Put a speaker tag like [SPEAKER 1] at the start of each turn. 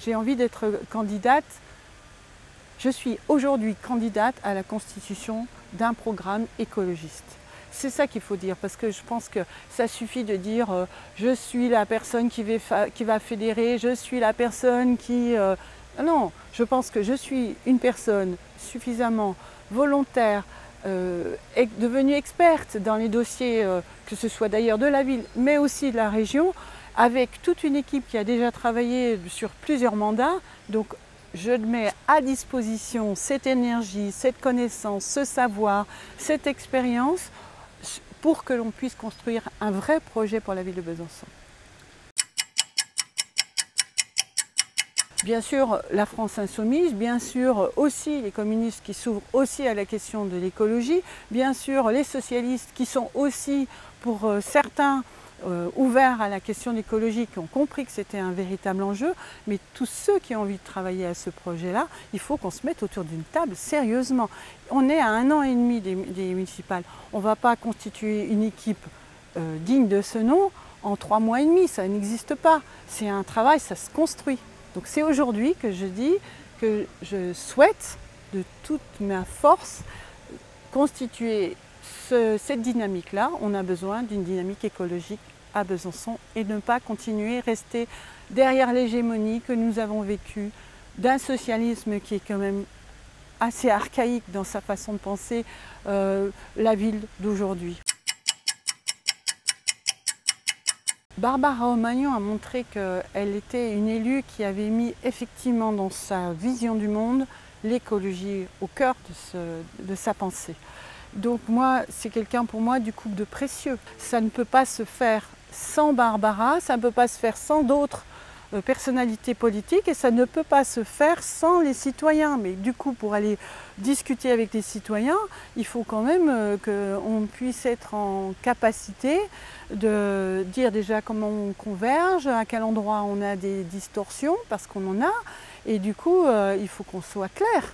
[SPEAKER 1] j'ai envie d'être candidate. Je suis aujourd'hui candidate à la constitution d'un programme écologiste. C'est ça qu'il faut dire, parce que je pense que ça suffit de dire je suis la personne qui va fédérer, je suis la personne qui... Non, je pense que je suis une personne suffisamment volontaire, devenue experte dans les dossiers, que ce soit d'ailleurs de la ville, mais aussi de la région, avec toute une équipe qui a déjà travaillé sur plusieurs mandats. Donc, je mets à disposition cette énergie, cette connaissance, ce savoir, cette expérience pour que l'on puisse construire un vrai projet pour la ville de Besançon. Bien sûr, la France insoumise, bien sûr aussi les communistes qui s'ouvrent aussi à la question de l'écologie, bien sûr les socialistes qui sont aussi pour certains ouverts à la question de l'écologie, qui ont compris que c'était un véritable enjeu, mais tous ceux qui ont envie de travailler à ce projet-là, il faut qu'on se mette autour d'une table sérieusement. On est à 1 an et demi des municipales, on ne va pas constituer une équipe digne de ce nom en 3 mois et demi, ça n'existe pas. C'est un travail, ça se construit. Donc c'est aujourd'hui que je dis que je souhaite de toute ma force constituer cette dynamique-là. On a besoin d'une dynamique écologique à Besançon et ne pas continuer, rester derrière l'hégémonie que nous avons vécue d'un socialisme qui est quand même assez archaïque dans sa façon de penser la ville d'aujourd'hui. Barbara Romagnon a montré qu'elle était une élue qui avait mis effectivement dans sa vision du monde l'écologie au cœur de sa pensée. Donc moi, c'est quelqu'un pour moi du couple de précieux. Ça ne peut pas se faire sans Barbara, ça ne peut pas se faire sans d'autres personnalités politiques et ça ne peut pas se faire sans les citoyens. Mais du coup, pour aller discuter avec les citoyens, il faut quand même qu'on puisse être en capacité de dire déjà comment on converge, à quel endroit on a des distorsions, parce qu'on en a, et du coup, il faut qu'on soit clair.